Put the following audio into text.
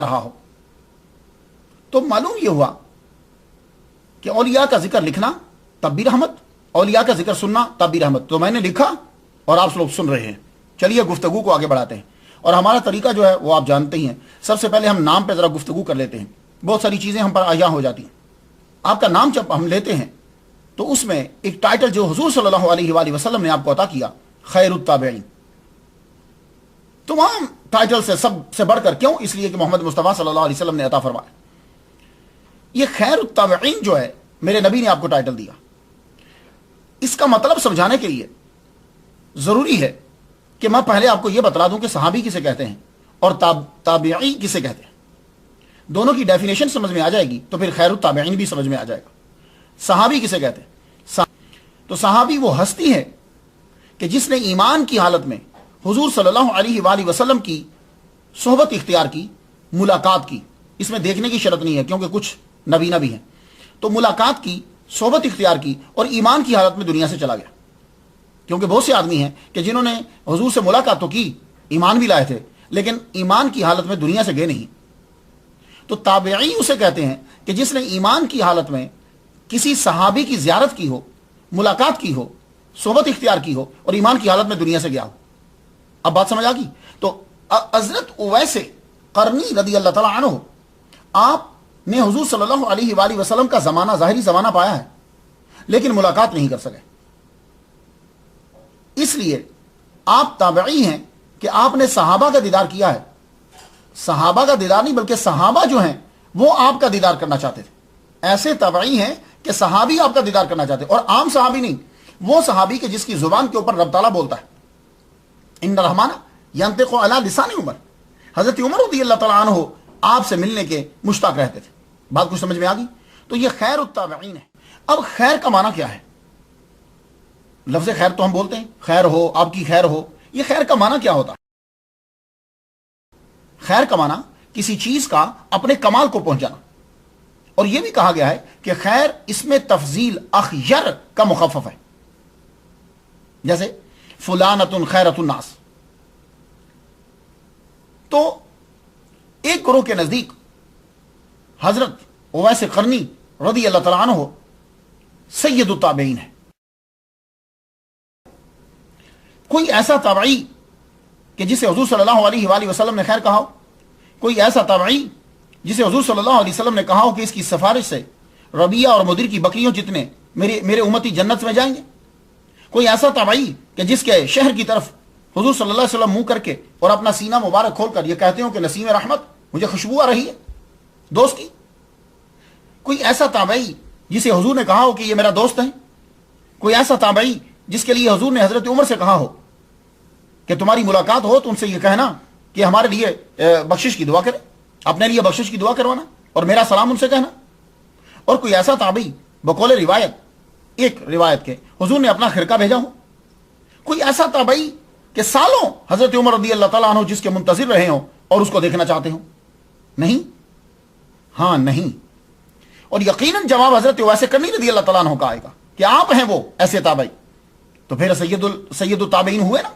رہا ہو. تو معلوم یہ ہوا کہ اولیاء کا ذکر لکھنا تب بھی رحمت، اولیاء کا ذکر سننا تب بھی رحمت. تو میں نے لکھا اور آپ لوگ سن رہے ہیں. چلیے گفتگو کو آگے بڑھاتے ہیں. اور ہمارا طریقہ جو ہے وہ آپ جانتے ہی ہیں. سب سے پہلے ہم نام پہ ذرا گفتگو کر لیتے ہیں. بہت ساری چیزیں ہم پر عیاں ہو جاتی ہیں. آپ کا نام جب ہم لیتے ہیں تو اس میں ایک ٹائٹل جو حضور صلی اللہ علیہ وآلہ وسلم نے آپ کو عطا کیا، خیر التابعین. تمام ٹائٹل سے سب سے بڑھ کر، کیوں؟ اس لیے کہ محمد مصطفیٰ صلی اللہ علیہ وسلم نے عطا فرمایا. یہ خیر التابعین جو ہے میرے نبی نے آپ کو ٹائٹل دیا. اس کا مطلب سمجھانے کے لیے ضروری ہے کہ میں پہلے آپ کو یہ بتلا دوں کہ صحابی کسے کہتے ہیں اور تابعی کسے کہتے ہیں. دونوں کی ڈیفینیشن سمجھ میں آ جائے گی تو پھر خیر التابعین بھی سمجھ میں آ جائے گا. صحابی کسے کہتے ہیں؟ تو صحابی وہ ہستی ہے کہ جس نے ایمان کی حالت میں حضور صلی اللہ علیہ وآلہ وسلم کی صحبت اختیار کی، ملاقات کی. اس میں دیکھنے کی شرط نہیں ہے کیونکہ کچھ نبینا بھی ہیں. تو ملاقات کی، صحبت اختیار کی اور ایمان کی حالت میں دنیا سے چلا گیا. کیونکہ بہت سے آدمی ہیں کہ جنہوں نے حضور سے ملاقات تو کی، ایمان بھی لائے تھے، لیکن ایمان کی حالت میں دنیا سے گئے نہیں. تو تابعی اسے کہتے ہیں کہ جس نے ایمان کی حالت میں کسی صحابی کی زیارت کی ہو، ملاقات کی ہو، صحبت اختیار کی ہو اور ایمان کی حالت میں دنیا سے گیا ہو. اب بات سمجھ آ گئی؟ تو حضرت اویس قرنی رضی اللہ تعالیٰ عنہ، آپ نے حضور صلی اللہ علیہ وآلہ وسلم کا زمانہ، ظاہری زمانہ پایا ہے لیکن ملاقات نہیں کر سکے. اس لیے آپ تابعی ہیں کہ آپ نے صحابہ کا دیدار کیا ہے. صحابہ کا دیدار نہیں بلکہ صحابہ جو ہیں وہ آپ کا دیدار کرنا چاہتے تھے. ایسے تابعی ہیں کہ صحابی آپ کا دیدار کرنا چاہتے ہیں، اور عام صحابی نہیں، وہ صحابی کہ جس کی زبان کے اوپر رب تعالیٰ بولتا ہے. ان الرحمن ینطق علی لسان عمر. حضرت عمر رضی اللہ تعالیٰ عنہ آپ سے ملنے کے مشتاق رہتے تھے. بات کچھ سمجھ میں آ گئی؟ تو یہ خیر التابعین ہے. اب خیر کا معنی کیا ہے؟ لفظ خیر تو ہم بولتے ہیں خیر ہو، آپ کی خیر ہو. یہ خیر کا معنی کیا ہوتا ہے؟ خیر کا معنی کسی چیز کا اپنے کمال کو پہنچانا. اور یہ بھی کہا گیا ہے کہ خیر اس میں تفضیل اخیر کا مخفف ہے. جیسے فلانۃ خیرۃ الناس. تو ایک گروہ کے نزدیک حضرت اویس قرنی رضی اللہ تعالیٰ عنہ سید التابعین ہے. کوئی ایسا تابعی کہ جسے حضور صلی اللہ علیہ وآلہ وسلم نے خیر کہا ہو، کوئی ایسا تابعی جسے حضور صلی اللہ علیہ وسلم نے کہا ہو کہ اس کی سفارش سے ربیہ اور مدیر کی بکریوں جتنے میرے امتی جنت میں جائیں گے. کوئی ایسا تابعی کہ جس کے شہر کی طرف حضور صلی اللہ علیہ وسلم منہ کر کے اور اپنا سینہ مبارک کھول کر یہ کہتے ہوں کہ نسیم رحمت، مجھے خوشبو آ رہی ہے دوست کی. کوئی ایسا تابعی جسے حضور نے کہا ہو کہ یہ میرا دوست ہے. کوئی ایسا تابعی جس کے لیے حضور نے حضرت عمر سے کہا ہو کہ تمہاری ملاقات ہو تو ان سے یہ کہنا کہ ہمارے لیے بخشش کی دعا کرے، اپنے لیے بخشش کی دعا کروانا اور میرا سلام ان سے کہنا. اور کوئی ایسا تابعی بقول روایت، ایک روایت کے، حضور نے اپنا خرقہ بھیجا ہو. کوئی ایسا تابعی کہ سالوں حضرت عمر رضی اللہ تعالیٰ عنہ جس کے منتظر رہے ہوں اور اس کو دیکھنا چاہتے ہوں. نہیں، ہاں نہیں. اور یقیناً جواب حضرت اویس قرنی رضی اللہ تعالیٰ عنہ کا آئے گا کہ آپ ہیں وہ ایسے تابعی. تو پھر سید التابعین ہوئے نا.